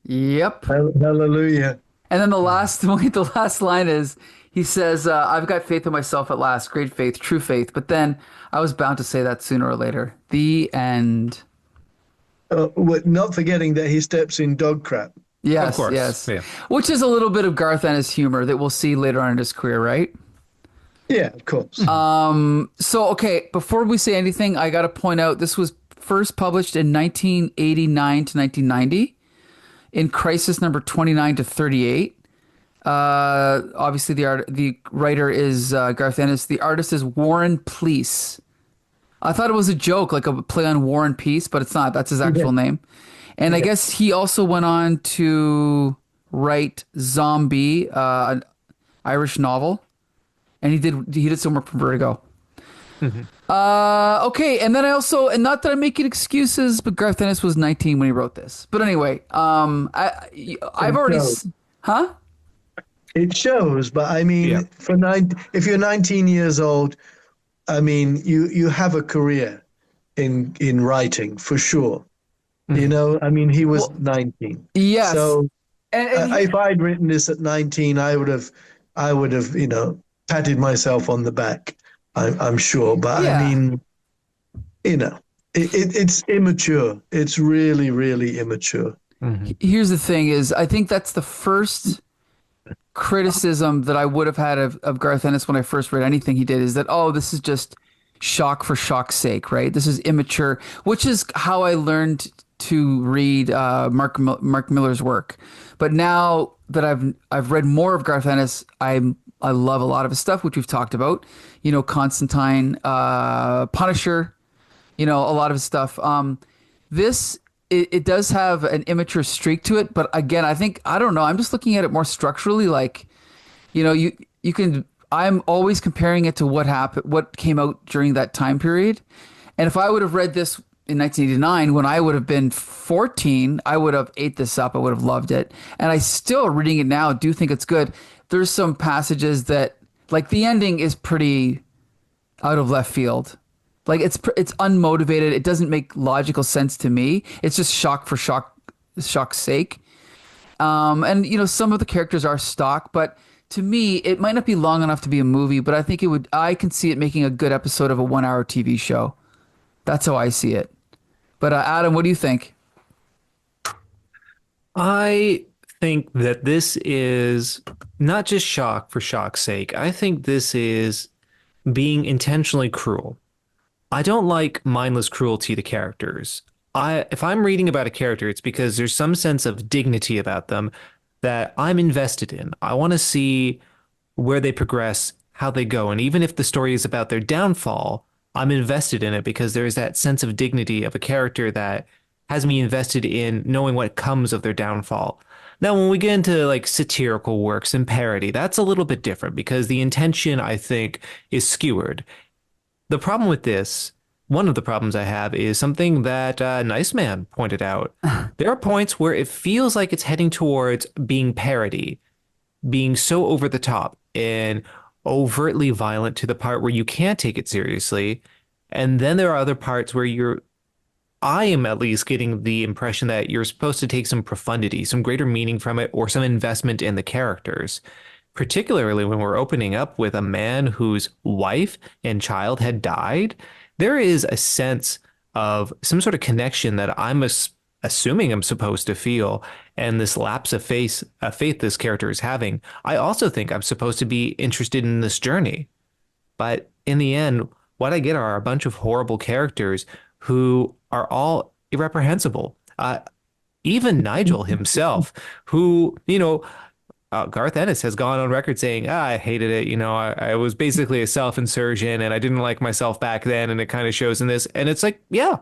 Yep. Hallelujah. And then the last line is, he says, I've got faith in myself at last, great faith, true faith. But then I was bound to say that sooner or later. The end. Not forgetting that he steps in dog crap. Yes, of course. Yes. Yeah. Which is a little bit of Garth Ennis humor that we'll see later on in his career, right? Yeah, of course. So, okay, before we say anything, I got to point out this was first published in 1989 to 1990 in Crisis number 29 to 38. Obviously, the writer is Garth Ennis. The artist is Warren Pleece. I thought it was a joke, like a play on War and Peace, but it's not. That's his actual name. And I guess he also went on to write Zombie, an Irish novel, and he did some work for Vertigo. Okay, and then I also, and not that I'm making excuses, but Garth Ennis was 19 when he wrote this. But anyway, I've already, huh? It shows, but I mean, if you're 19 years old, I mean, you have a career in writing for sure. You know, I mean, he was 19. Yes. So And If I'd written this at 19, I would have, patted myself on the back. I'm sure, but I yeah, mean, you know, it's immature. It's really, really immature. Mhm. here's the thing: is I think that's the first criticism that I would have had of Garth Ennis when I first read anything he did is that, oh, this is just shock for shock's sake, right? This is immature, which is how I learned to read Mark Miller's work. But now that I've read more of Garth Ennis, I love a lot of his stuff, which we've talked about. You know, Constantine, Punisher, you know, a lot of his stuff. This it does have an immature streak to it, but again, I don't know. I'm just looking at it more structurally. Like, you know, you can. I'm always comparing it to what came out during that time period, and if I would have read this in 1989 when I would have been 14, I would have ate this up. I would have loved it, and I still reading it now do think it's good. There's some passages that, like, the ending is pretty out of left field. Like, it's unmotivated. It doesn't make logical sense to me. It's just shock's sake. And you know, some of the characters are stock, but to me, it might not be long enough to be a movie. But I think it would. I can see it making a good episode of a 1 hour TV show. That's how I see it. But Adam, what do you think? I think that this is not just shock for shock's sake. I think this is being intentionally cruel. I don't like mindless cruelty to characters. If I'm reading about a character, it's because there's some sense of dignity about them that I'm invested in. I want to see where they progress, how they go. And even if the story is about their downfall, I'm invested in it because there's that sense of dignity of a character that has me invested in knowing what comes of their downfall. Now, when we get into like satirical works and parody, that's a little bit different because the intention, I think, is skewered. The problem with this, one of the problems I have, is something that Nice Man pointed out. There are points where it feels like it's heading towards being parody, being so over the top and overtly violent to the part where you can't take it seriously. And then there are other parts where I am at least getting the impression that you're supposed to take some profundity, some greater meaning from it, or some investment in the characters, particularly when we're opening up with a man whose wife and child had died. There is a sense of some sort of connection that assuming I'm supposed to feel, and this lapse of faith this character is having. I also think I'm supposed to be interested in this journey. But in the end, what I get are a bunch of horrible characters who are all irreprehensible. Even Nigel himself, who, Garth Ennis has gone on record saying, I hated it. I was basically a self-insurgent and I didn't like myself back then. And it kind of shows in this. And it's like, yeah,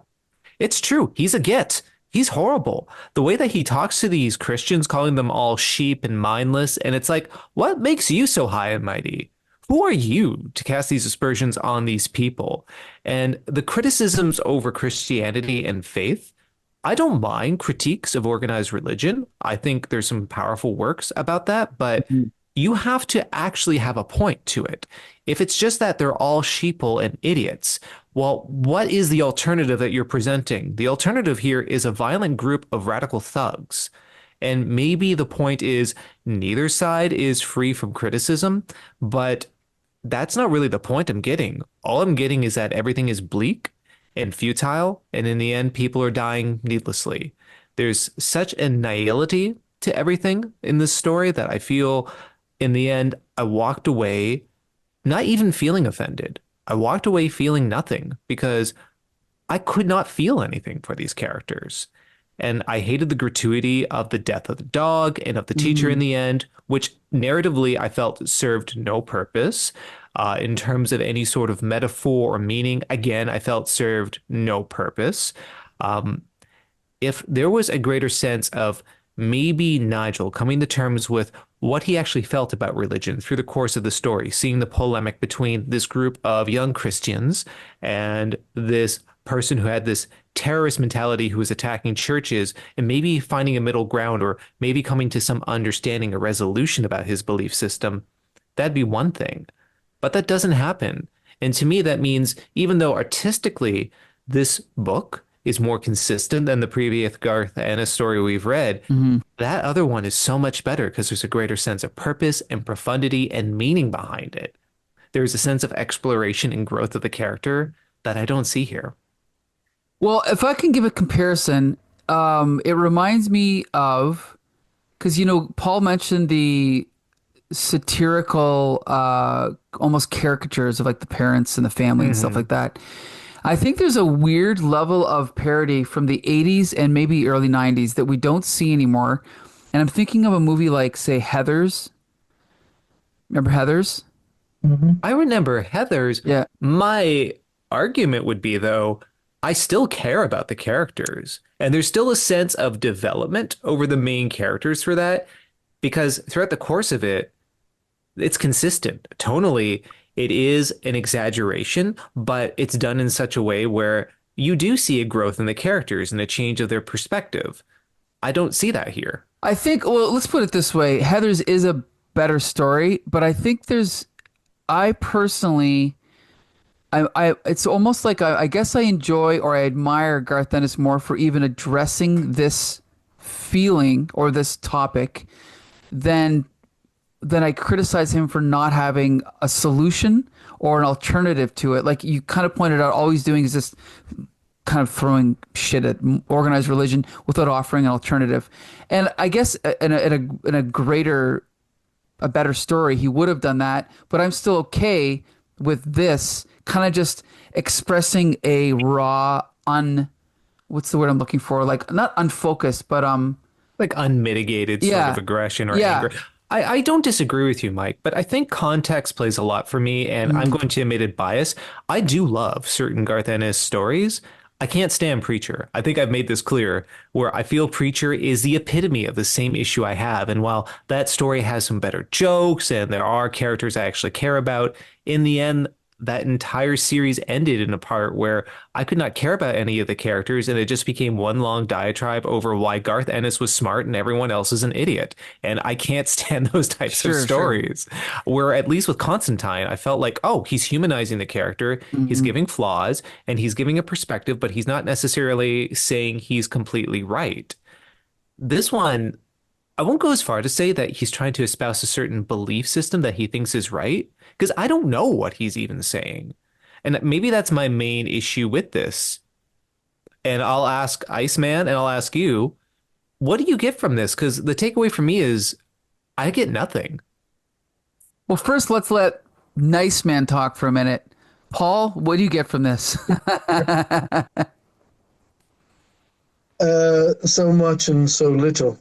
it's true. He's a git. He's horrible. The way that he talks to these Christians, calling them all sheep and mindless. And it's like, what makes you so high and mighty? Who are you to cast these aspersions on these people? And the criticisms over Christianity and faith, I don't mind critiques of organized religion. I think there's some powerful works about that, but you have to actually have a point to it. If it's just that they're all sheeple and idiots, well, what is the alternative that you're presenting? The alternative here is a violent group of radical thugs. And maybe the point is neither side is free from criticism, but that's not really the point I'm getting. All I'm getting is that everything is bleak and futile, and in the end, people are dying needlessly. There's such a nihility to everything in this story that I feel in the end, I walked away not even feeling offended. I walked away feeling nothing because I could not feel anything for these characters. And I hated the gratuity of the death of the dog and of the teacher in the end, which narratively I felt served no purpose. In terms of any sort of metaphor or meaning, again, I felt served no purpose. If there was a greater sense of maybe Nigel coming to terms with what he actually felt about religion through the course of the story, seeing the polemic between this group of young Christians and this person who had this terrorist mentality who was attacking churches, and maybe finding a middle ground or maybe coming to some understanding or resolution about his belief system, that'd be one thing. But that doesn't happen. And to me, that means even though artistically this book is more consistent than the previous Garth Ennis story we've read, Mhm. that other one is so much better because there's a greater sense of purpose and profundity and meaning behind it. There's a sense of exploration and growth of the character that I don't see here. Well, if I can give a comparison, it reminds me of, because Paul mentioned the satirical, almost caricatures of like the parents and the family and stuff Hmm. like that. I think there's a weird level of parody from the 80s and maybe early 90s that we don't see anymore. And I'm thinking of a movie like, say, Heathers. Remember Heathers? I remember Heather's. Yeah. My argument would be, though, I still care about the characters, and there's still a sense of development over the main characters for that, because throughout the course of it, it's consistent. Tonally, it is an exaggeration, but it's done in such a way where you do see a growth in the characters and a change of their perspective. I don't see that here. I think, well, let's put it this way. Heathers is a better story, but I think I personally, it's almost like I guess I enjoy or I admire Garth Ennis more for even addressing this feeling or this topic than I criticize him for not having a solution or an alternative to it. Like you kind of pointed out, all he's doing is just kind of throwing shit at organized religion without offering an alternative. And I guess in a greater, a better story, he would have done that. But I'm still okay with this kind of just expressing a raw, what's the word I'm looking for? Like not unfocused, but Like unmitigated sort yeah, of aggression or yeah. anger. I don't disagree with you, Mike, but I think context plays a lot for me, and I'm Mm, going to admit bias. I do love certain Garth Ennis stories. I can't stand Preacher. I think I've made this clear, where I feel Preacher is the epitome of the same issue I have. And while that story has some better jokes and there are characters I actually care about, in the end, that entire series ended in a part where I could not care about any of the characters, and it just became one long diatribe over why Garth Ennis was smart and everyone else is an idiot. And I can't stand those types of sure, sure. stories. Where at least with Constantine, I felt like, oh, he's humanizing the character, he's Hmm. giving flaws, and he's giving a perspective, but he's not necessarily saying he's completely right. This one, I won't go as far to say that he's trying to espouse a certain belief system that he thinks is right, because I don't know what he's even saying. And maybe that's my main issue with this. And I'll ask Iceman and I'll ask you, what do you get from this? Because the takeaway for me is I get nothing. Well, first, let's let Nice Man talk for a minute. Paul, what do you get from this? So much and so little.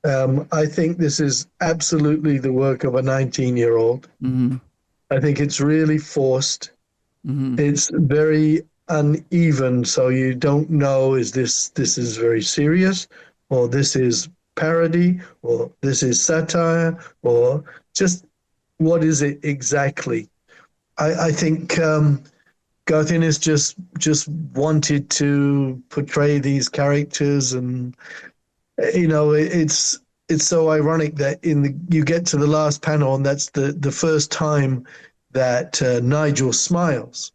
I think this is absolutely the work of a 19-year-old. Hmm. I think it's really forced. Hmm. It's very uneven, so you don't know, this is very serious, or this is parody, or this is satire, or just what is it exactly? I think Garth Ennis just wanted to portray these characters, and it's so ironic that you get to the last panel, and that's the first time that Nigel smiles.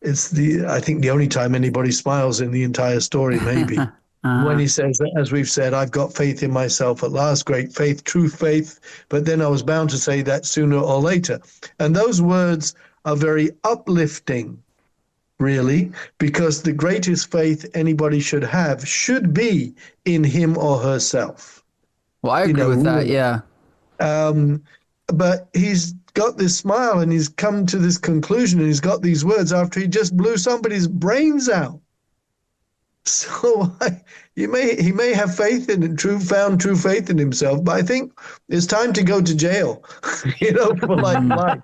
It's I think the only time anybody smiles in the entire story, maybe. When Uh, he says, as we've said, I've got faith in myself at last, great faith, true faith, but then I was bound to say that sooner or later. And those words are very uplifting, really, because the greatest faith anybody should have should be in him or herself, well, I agree with that. really. Yeah. Um, but he's got this smile and he's come to this conclusion and he's got these words after he just blew somebody's brains out. So he may have faith in found true faith in himself, but I think it's time to go to jail, for like Hmm. life.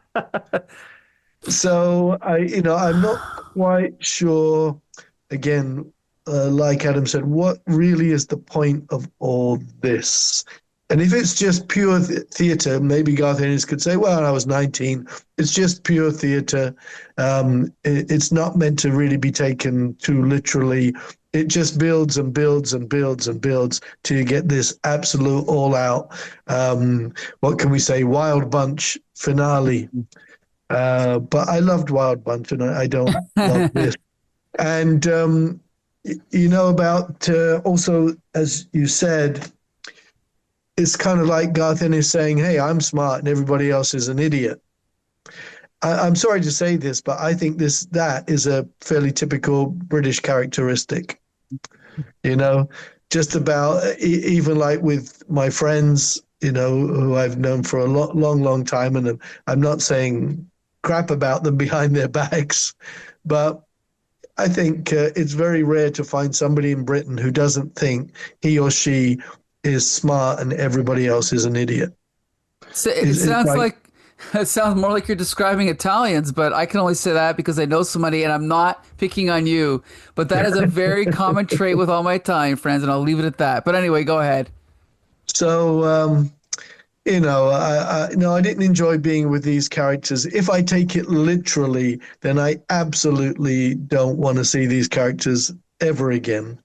So I'm not quite sure. Again, like Adam said, what really is the point of all this? And if it's just pure theatre, maybe Garth Ennis could say, well, I was 19. It's just pure theatre. It's not meant to really be taken too literally. It just builds and builds and builds and builds till you get this absolute all-out, what can we say, Wild Bunch finale. But I loved Wild Bunch, and I don't love this. And You know about also, as you said, it's kind of like Garth Ennis saying, "Hey, I'm smart and everybody else is an idiot." I'm sorry to say this, but I think that is a fairly typical British characteristic. You know, just about even like with my friends, who I've known for a long time, and I'm not saying crap about them behind their backs, but I think it's very rare to find somebody in Britain who doesn't think he or she is smart and everybody else is an idiot. So it It's sounds like, like it sounds more like you're describing Italians, but I can only say that because I know somebody, and I'm not picking on you. But that is a very common trait with all my Italian friends, and I'll leave it at that. But anyway, go ahead. so, no, I didn't enjoy being with these characters. If I take it literally, then I absolutely don't want to see these characters ever again.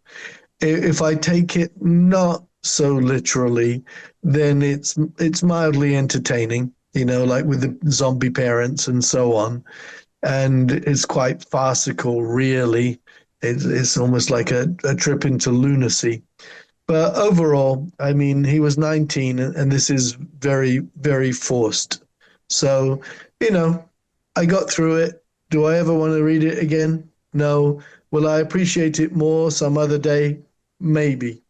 If I take it not so literally, then it's mildly entertaining, like with the zombie parents and so on. And it's quite farcical, really. It's almost like a trip into lunacy. But overall, I mean, he was 19, and this is very, very forced. So, you know, I got through it. Do I ever want to read it again? No. Will I appreciate it more some other day? Maybe.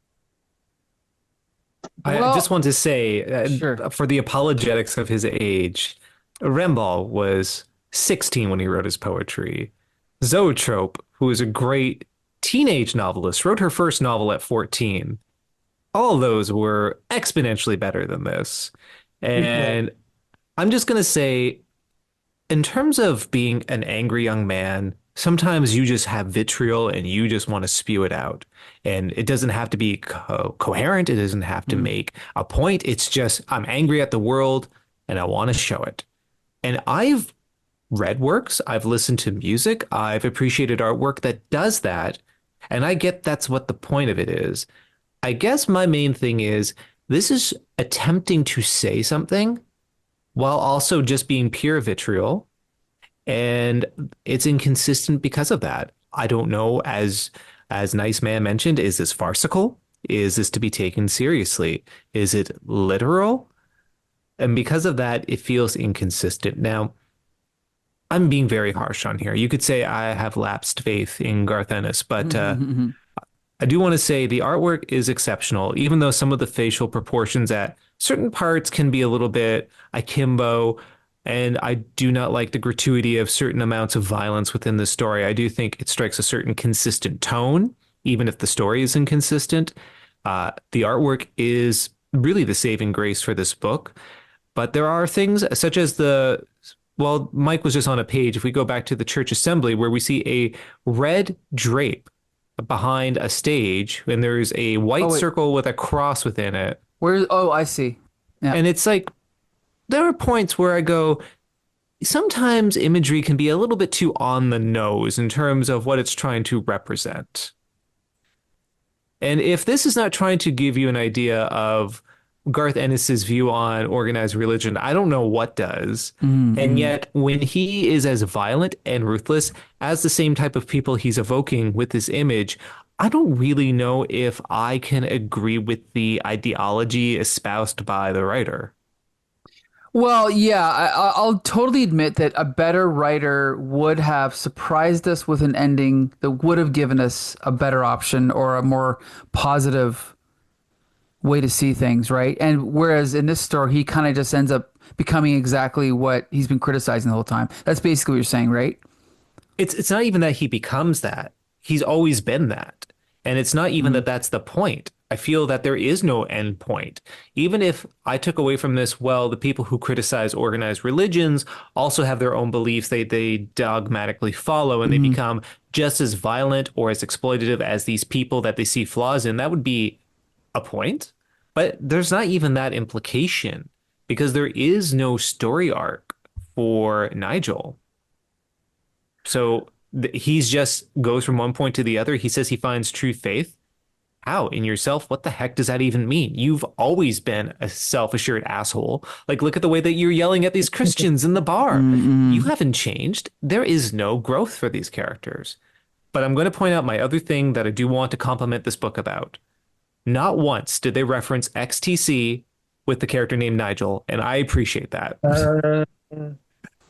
I just Well, want to say, sure. for the apologetics of his age, Rimbaud was 16 when he wrote his poetry. Zoetrope, who is a great teenage novelist, wrote her first novel at 14. All those were exponentially better than this. Yeah. And I'm just going to say, in terms of being an angry young man, sometimes you just have vitriol and you just want to spew it out. And it doesn't have to be coherent. It doesn't have to Mm. make a point. It's just, I'm angry at the world and I want to show it. And I've read works, I've listened to music, I've appreciated artwork that does that. And I get that's what the point of it is. I guess my main thing is this is attempting to say something while also just being pure vitriol. And it's inconsistent because of that. I don't know, as Nice Man mentioned, is this farcical? Is this to be taken seriously? Is it literal? And because of that, it feels inconsistent. Now, I'm being very harsh on here. You could say I have lapsed faith in Garth Ennis, but I do want to say the artwork is exceptional, even though some of the facial proportions at certain parts can be a little bit akimbo. And I do not like the gratuity of certain amounts of violence within the story. I do think it strikes a certain consistent tone, even if the story is inconsistent. The artwork is really the saving grace for this book. But there are things such as well, Mike was just on a page. If we go back to the church assembly where we see a red drape behind a stage and there's a Oh white wait, circle with a cross within it. where? Oh, I see. Yeah. And it's like, there are points where I go, sometimes imagery can be a little bit too on the nose in terms of what it's trying to represent. And if this is not trying to give you an idea of Garth Ennis's view on organized religion, I don't know what does. And Mm-hmm. yet, when he is as violent and ruthless as the same type of people he's evoking with this image, I don't really know if I can agree with the ideology espoused by the writer. Well, yeah, I'll totally admit that a better writer would have surprised us with an ending that would have given us a better option or a more positive way to see things, right? And whereas in this story, he kind of just ends up becoming exactly what he's been criticizing the whole time. That's basically what you're saying, right? It's not even that he becomes that. He's always been that. And it's not even Mm-hmm. that that's the point. I feel that there is no end point. Even if I took away from this, well, the people who criticize organized religions also have their own beliefs they dogmatically follow and they Mm-hmm. become just as violent or as exploitative as these people that they see flaws in. That would be a point. But there's not even that implication because there is no story arc for Nigel. So he's just goes from one point to the other. He says he finds true faith. How? In yourself? What the heck does that even mean? You've always been a self-assured asshole. Like, look at the way that you're yelling at these Christians in the bar. Mm-hmm. You haven't changed. There is no growth for these characters. But I'm going to point out my other thing that I do want to compliment this book about. Not once did they reference XTC with the character named Nigel, and I appreciate that.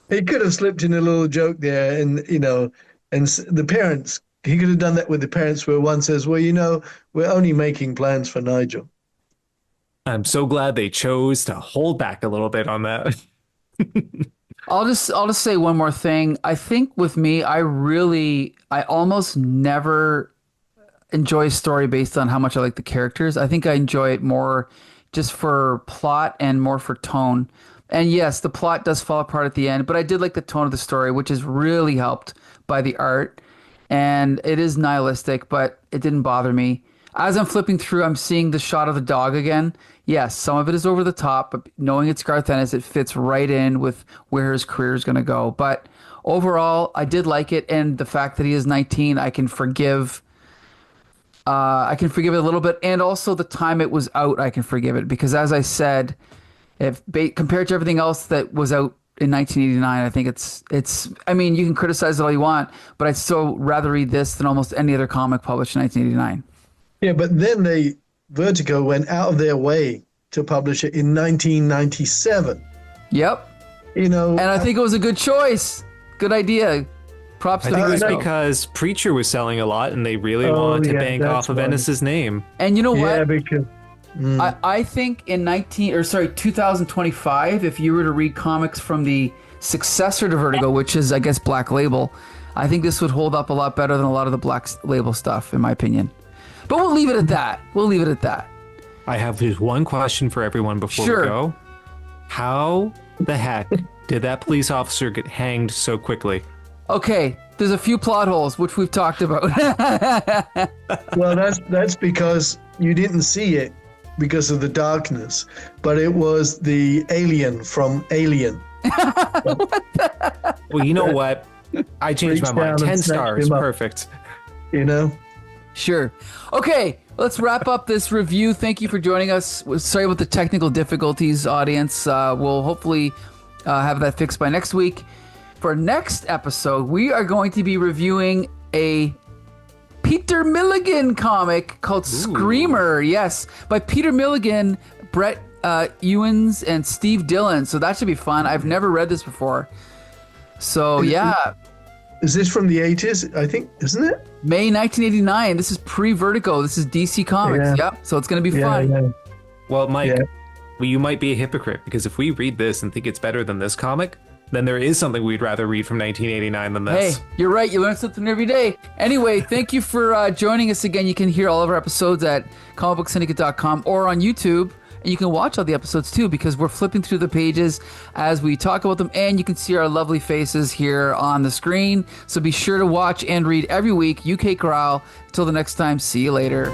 He could have slipped in a little joke there, and the parents. He could have done that with the parents, where one says, "Well, we're only making plans for Nigel." I'm so glad they chose to hold back a little bit on that. I'll just say one more thing. I think with me, I almost never enjoy a story based on how much I like the characters. I think I enjoy it more just for plot and more for tone. And yes, the plot does fall apart at the end, but I did like the tone of the story, which is really helped by the art. And it is nihilistic, but it didn't bother me. As I'm flipping through, I'm seeing the shot of the dog again. Yes, some of it is over the top, but knowing it's Garth Ennis, it fits right in with where his career is going to go. But overall, I did like it, and the fact that he is 19, I can forgive. I can forgive it a little bit, and also the time it was out, I can forgive it because, as I said, compared to everything else that was out in 1989, I think it's. I mean, you can criticize it all you want, but I'd still rather read this than almost any other comic published in 1989. Yeah, but then Vertigo went out of their way to publish it in 1997. Yep. And I think it was a good choice. Good idea. Props to I think it was Vertigo. because Preacher was selling a lot and they really wanted to bank off of Ennis's name. And you know what? Yeah, because I think in 2025, if you were to read comics from the successor to Vertigo, which is, I guess, Black Label, I think this would hold up a lot better than a lot of the Black Label stuff, in my opinion. But we'll leave it at that. I have just one question for everyone before we go. How the heck did that police officer get hanged so quickly? Okay, there's a few plot holes, which we've talked about. Well, that's because you didn't see it because of the darkness, but it was the alien from Alien. Well, you know what? I changed my mind. 10 stars. Perfect. Sure. Okay, let's wrap up this review. Thank you for joining us. Sorry about the technical difficulties, audience. We'll hopefully have that fixed by next week. For next episode, we are going to be reviewing a Peter Milligan comic called Screamer. Yes, by Peter Milligan, Brett Ewins, and Steve Dillon. So that should be fun. I've never read this before. So, yeah. Is this from the 80s, I think, isn't it? May 1989. This is pre-Vertigo. This is DC Comics. Yeah. Yep. So it's going to be fun. Yeah. Well, Mike, you might be a hypocrite because if we read this and think it's better than this comic, then there is something we'd rather read from 1989 than this. Hey, you're right. You learn something every day. Anyway, thank you for joining us again. You can hear all of our episodes at comicbooksyndicate.com or on YouTube. And you can watch all the episodes too because we're flipping through the pages as we talk about them. And you can see our lovely faces here on the screen. So be sure to watch and read every week. UK CORRAL. Until the next time, see you later.